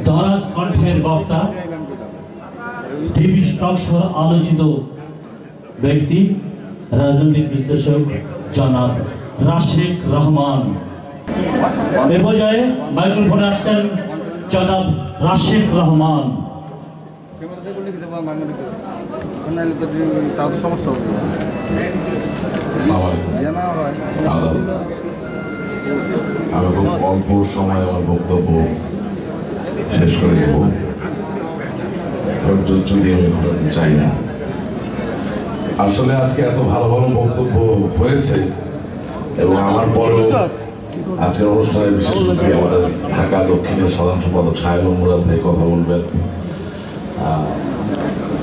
দরাজ কণ্ঠের বক্তা, TV talk show আলোচিত ব্যক্তি, রাজনৈতিক বিশ্লেষক জনাব রাশেক রহমান। এ পর্যায়ে মাইক্রোফোনে আসছেন জনাব রাশেক রহমান। আমি খুব অল্প সময় আমার বক্তব্য শেষ করে দেব, যদি আমি ঘটাতে চাই না। আসলে আজকে এত ভালো ভালো বক্তব্য হয়েছে এবং আমার পরেও আজকের অনুষ্ঠানে বিশেষ করে আমাদের ঢাকা দক্ষিণের সাধারণ সম্পাদক সাহেব মুরাদ ভাই কথা বলবেন,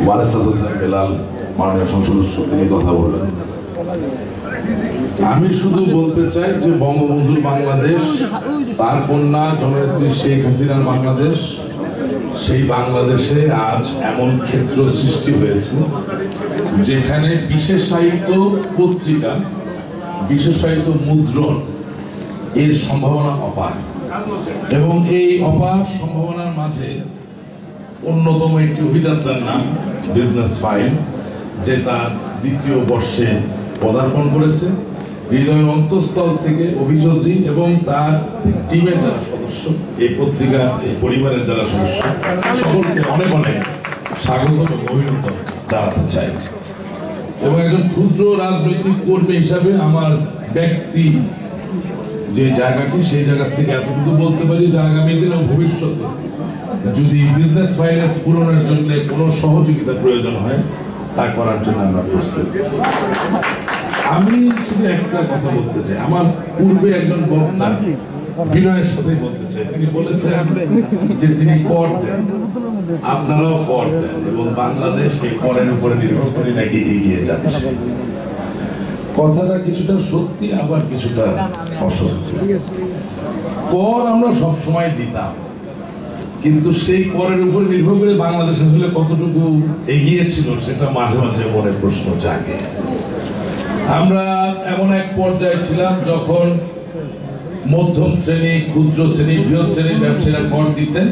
ওয়ারেসাত হোসেন বেলাল মাননীয় সংসদ সদস্য তিনি কথা বলবেন। আমি শুধু বলতে চাই যে বঙ্গবন্ধুর বাংলাদেশ, তার কন্যা জননেত্রী শেখ হাসিনার বাংলাদেশ, সেই বাংলাদেশে আজ এমন ক্ষেত্র সৃষ্টি হয়েছে যেখানে বিশেষায়িত পত্রিকা, বিশেষায়িত মুদ্রণ এর সম্ভাবনা অপার, এবং এই অপার সম্ভাবনার মাঝে অন্যতম একটি অভিযাত্রার নাম বিজনেস ফাইল, যে তার দ্বিতীয় বর্ষে পদার্পণ করেছে। হৃদয়ের অন্তঃস্থল থেকে অভিযোগী এবং তার টিমের যারা সদস্য, এই পত্রিকার এই পরিবারের যারা সদস্য, সকলকে অনেক অনেক স্বাগত এবং অভিনন্দন জানাতে চাই। এবং একজন ক্ষুদ্র রাজনৈতিক কর্মী হিসাবে আমার ব্যক্তি যে জায়গাটি, সেই জায়গা থেকে এতটুকু বলতে পারি যে আগামী দিনে ভবিষ্যতে যদি বিজনেস ফাইন্যান্স পূরণের জন্য কোনো সহযোগিতার প্রয়োজন হয়, তা করার জন্য আমরা প্রস্তুত। আমি শুধু একটা কথা বলতে চাই, আমার পূর্বে একজন বক্তা বিনয়ের সাথে বলতে চাই, তিনি বলেছেন যে তিনি কর দেন, আপনারাও কর দেন এবং বাংলাদেশ এই করের উপরে নির্ভর করে নাকি এগিয়ে যাচ্ছে। কথাটা কিছুটা সত্যি, আবার কিছুটা অসত্যি। কর আমরা সবসময় দিতাম, কিন্তু সেই করের উপর নির্ভর করে বাংলাদেশ আসলে কতটুকু এগিয়ে ছিল সেটা মাঝে মাঝে মনে প্রশ্ন জাগে। আমরা এমন এক পর্যায়ে ছিলাম যখন মধ্যম শ্রেণী, ক্ষুদ্র শ্রেণী, বৃহৎ শ্রেণীর ব্যবসায়ীরা কর দিতেন,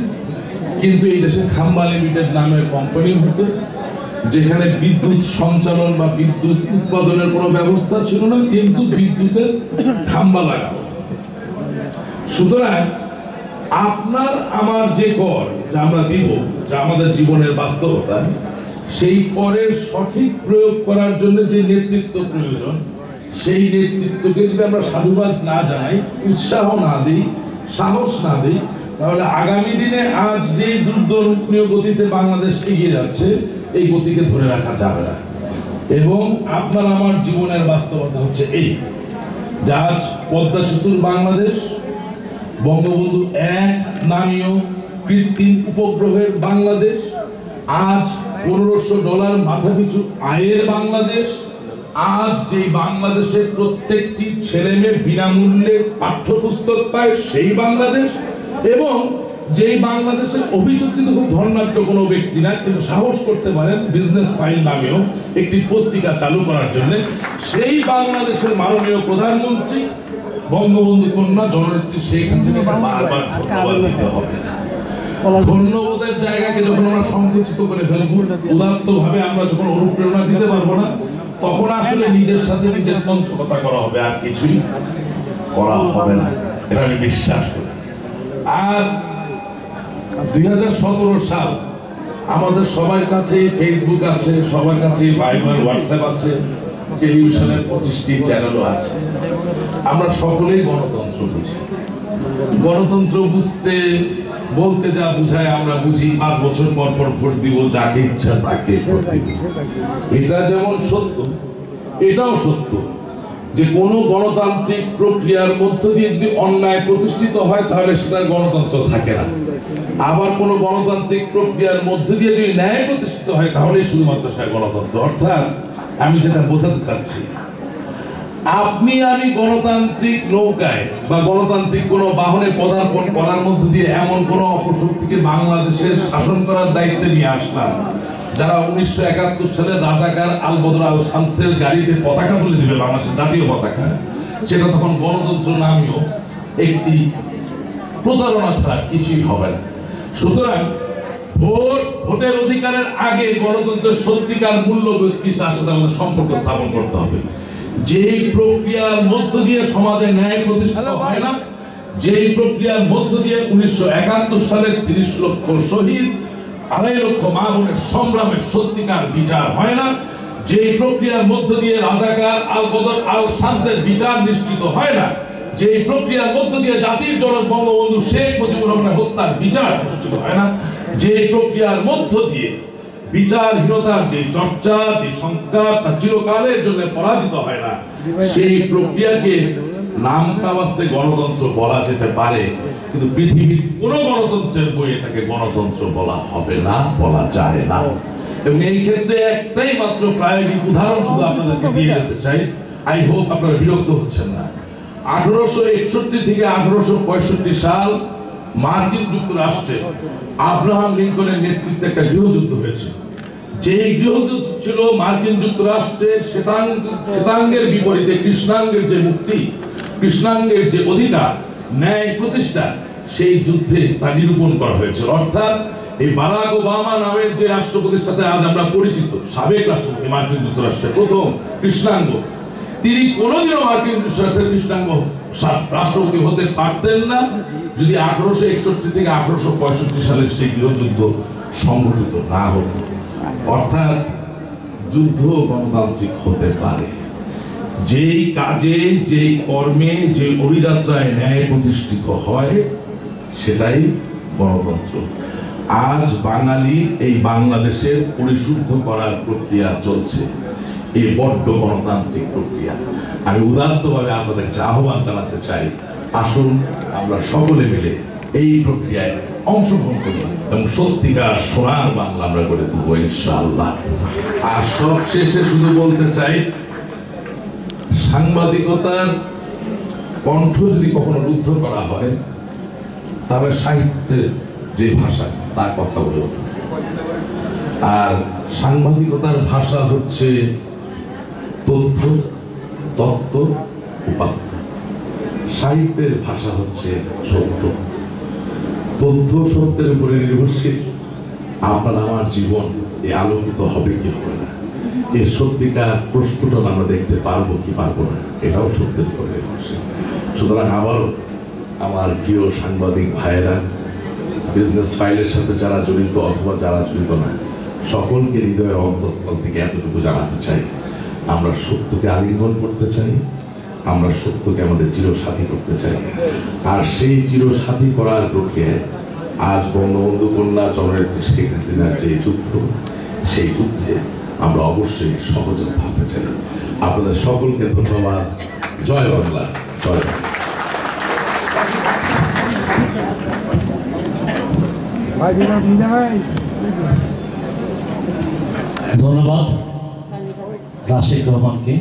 কিন্তু এই দেশে খাম্বা লিমিটেড নামের কোম্পানি হতো, যেখানে বিদ্যুৎ সঞ্চালন বা বিদ্যুৎ উৎপাদনের কোনো ব্যবস্থা ছিল না, কিন্তু বিদ্যুতের খাম্বা লাগানো। সুতরাং আপনার আমার যে কর যা আমরা দিব, যা আমাদের জীবনের বাস্তবতা, সেই করের সঠিক প্রয়োগ করার জন্য যে নেতৃত্ব প্রয়োজন, সেই নেতৃত্বকে যদি আমরা সাধুবাদ না জানাই, উৎসাহ না দিই, সাহস না দিই, তাহলে আগামী দিনে আজ যে দুর্দয়নীয় গতিতে বাংলাদেশ এগিয়ে যাচ্ছে, এই গতিকে ধরে রাখা যাবে না। এবং আপনার আমার জীবনের বাস্তবতা হচ্ছে এই, যে আজ পদ্মা সেতুর বাংলাদেশ, বঙ্গবন্ধু 1 নামীয় কৃত্রিম উপগ্রহের বাংলাদেশ, আজ $1500 মাথাপিছু আয়ের বাংলাদেশ, আজ যে বাংলাদেশের প্রত্যেকটি ছেলে মেয়ে বিনামূল্যে পাঠ্যপুস্তক পায় সেই বাংলাদেশ, এবং যেই বাংলাদেশের অভিযোজিত খুব ধর্নাঢ্য কোনো ব্যক্তি না, কিন্তু সাহস করতে পারেন বিজনেস ফাইল নামেও একটি পত্রিকা চালু করার জন্য, সেই বাংলাদেশের মাননীয় প্রধানমন্ত্রী বঙ্গবন্ধু কন্যা জননেত্রী শেখ হাসিনাকে বারবার ধন্যবাদ দিতে হবে। ধন্যবাদের জায়গাকে যখন আমরা সংকুচিত করে ফেলবো, উদাত্ত ভাবে আমরা যখন অনুপ্রেরণা দিতে পারবো না, তখন আসলে নিজের সাথে নিজের পঞ্চকতা করা হবে, আর কিছুই করা হবে না, এটা আমি বিশ্বাস করি। আর 2017 সাল, আমাদের সবার কাছে ফেসবুক আছে, সবার কাছে ভাইবার, হোয়াটসঅ্যাপ আছে, টেলিভিশনের 25টি চ্যানেলও আছে। আমরা সকলেই গণতন্ত্র বুঝি। গণতন্ত্র বুঝতে বলতে যা বুঝায় আমরা বুঝি 5 বছর পর পর ভোট দিব, যাকে ইচ্ছা তাকে ভোট দিব। এটা যেমন সত্য, এটাও সত্য যে কোনো গণতান্ত্রিক প্রক্রিয়ার মধ্য দিয়ে যদি অন্যায় প্রতিষ্ঠিত হয়, তাহলে সেটার গণতন্ত্র থাকে না। আবার কোনো গণতান্ত্রিক প্রক্রিয়ার মধ্য দিয়ে যদি ন্যায় প্রতিষ্ঠিত হয়, তাহলেই শুধুমাত্র সেটা গণতন্ত্র। অর্থাৎ আমি যেটা বোঝাতে চাচ্ছি, আপনি আমি গণতান্ত্রিক নৌকায় বা গণতান্ত্রিক কোনো বাহনে পদার্পণ করার মধ্য দিয়ে এমন কোনো অপশক্তিকে বাংলাদেশের শাসন করার দায়িত্বে নিয়ে আসলাম, যারা 1971 সালে রাজাকার আল বদর আল শামসের গাড়িতে পতাকা তুলে দিবে, বাংলাদেশের জাতীয় পতাকা, সেটা তখন গণতন্ত্র নামীয় একটি প্রতারণা ছাড়া কিছুই হবে না। সুতরাং ভোটের অধিকারের আগে গণতন্ত্রের সত্যিকার মূল্যবোধ কি তার সাথে আমাদের সম্পর্ক স্থাপন করতে হবে। যেই প্রক্রিয়ার মধ্য দিয়ে সমাজে ন্যায় প্রতিষ্ঠিত হয় না, যেই প্রক্রিয়ার মধ্য দিয়ে 1971 সালের 30 লক্ষ শহীদ, 2.5 লক্ষ মা বোনের সংগ্রামের সত্যিকার বিচার হয় না, যেই প্রক্রিয়ার মধ্য দিয়ে রাজাকার আল বদর আল শান্তের বিচার নিশ্চিত হয় না, যেই প্রক্রিয়ার মধ্য দিয়ে জাতির জনক বঙ্গবন্ধু শেখ মুজিবুর রহমানের হত্যার বিচার নিশ্চিত হয় না, যে প্রক্রিয়ার মধ্য দিয়ে বিচারহীনতার যে চর্চা, যে সংস্কার তা চিরকালের জন্য পরাজিত হয় না, সেই প্রক্রিয়াকে নাম কাওয়াস্তে গণতন্ত্র বলা যেতে পারে, কিন্তু পৃথিবীর কোন গণতন্ত্রের বইয়ে তাকে গণতন্ত্র বলা হবে না, বলা যায় না। এবং এই ক্ষেত্রে একটাই মাত্র প্রায়োগিক উদাহরণ শুধু আপনাদেরকে দিয়ে যেতে চাই, আই হোপ আপনারা বিরক্ত হচ্ছেন না। 1861 থেকে 1865 সাল মার্কিন যুক্তরাষ্ট্রে আব্রাহাম লিঙ্কনের নেতৃত্বে একটা গৃহযুদ্ধ হয়েছে। যে গৃহযুদ্ধ ছিল মার্কিন যুক্তরাষ্ট্রের শ্বেতাঙ্গের বিপরীতে কৃষ্ণাঙ্গের যে মুক্তি, কৃষ্ণাঙ্গের যে অধিকার, ন্যায় প্রতিষ্ঠা, সেই যুদ্ধে তা নিরূপণ করা হয়েছে। অর্থাৎ এই বারাক ওবামা নামের যে রাষ্ট্রপতির সাথে আজ আমরা পরিচিত, সাবেক রাষ্ট্রপতি মার্কিন যুক্তরাষ্ট্রের প্রথম কৃষ্ণাঙ্গ, তিনি কোনোদিনও মার্কিন যুক্তরাষ্ট্রের কৃষ্ণাঙ্গ রাষ্ট্রপতি হতে পারতেন না যদি 1861 থেকে 1865 সালের সেই গৃহযুদ্ধ সংঘটিত না হতো। অর্থাৎ যুদ্ধ গণতান্ত্রিক হতে পারে যেই কাজে, যেই কর্মে, যে অভিযাত্রায় ন্যায় প্রতিষ্ঠিত হয়, সেটাই গণতন্ত্র। আজ বাঙালির এই বাংলাদেশের পরিশুদ্ধ করার প্রক্রিয়া চলছে, এই বড্ড গণতান্ত্রিক প্রক্রিয়া। আমি উদাত্তভাবে আপনাদের কাছে আহ্বান জানাতে চাই, আসুন আমরা সকলে মিলে এই প্রক্রিয়ায় অংশগ্রহণ করি এবং সত্যিকার সোনার বাংলা আমরা গড়ে তুলবো ইনশাআল্লাহ। আর সব শেষে শুধু বলতে চাই, সাংবাদিকতার কণ্ঠ যদি কখনো রুদ্ধ করা হয়, তাহলে সাহিত্যের যে ভাষা তার কথা বলে। আর সাংবাদিকতার ভাষা হচ্ছে তথ্য, তত্ত্ব, উপাত্ত। সাহিত্যের ভাষা হচ্ছে সত্য। তথ্য সত্যের উপরে নির্ভরশীল। আপনার আমার জীবন এ আলোকিত হবে কি হবে না, এর সত্যিকার প্রস্ফুটন আমরা দেখতে পারবো কি পারবো না, এটাও সত্যের উপরে নির্ভরশীল। সুতরাং আবারও আমার প্রিয় সাংবাদিক ভাইয়েরা, বিজনেস ফাইলের সাথে যারা জড়িত অথবা যারা জড়িত না, সকলকে হৃদয়ের অন্তঃস্থল থেকে এতটুকু জানাতে চাই, আমরা সত্যকে আলিঙ্গন করতে চাই, আমরা সত্যকে আমাদের চিরসাথী করতে চাই। আর সেই চিরসাথী করার প্রক্রিয়ায় আজ বঙ্গবন্ধু কন্যা জননেত্রী শেখ হাসিনার যে যুদ্ধ, সেই যুদ্ধে আমরা অবশ্যই সহযোগিতা হতে চাই। আপনাদের সকলকে ধন্যবাদ। জয় বাংলা, জয় বাংলা। ধন্যবাদ রাশেক রহমানকে।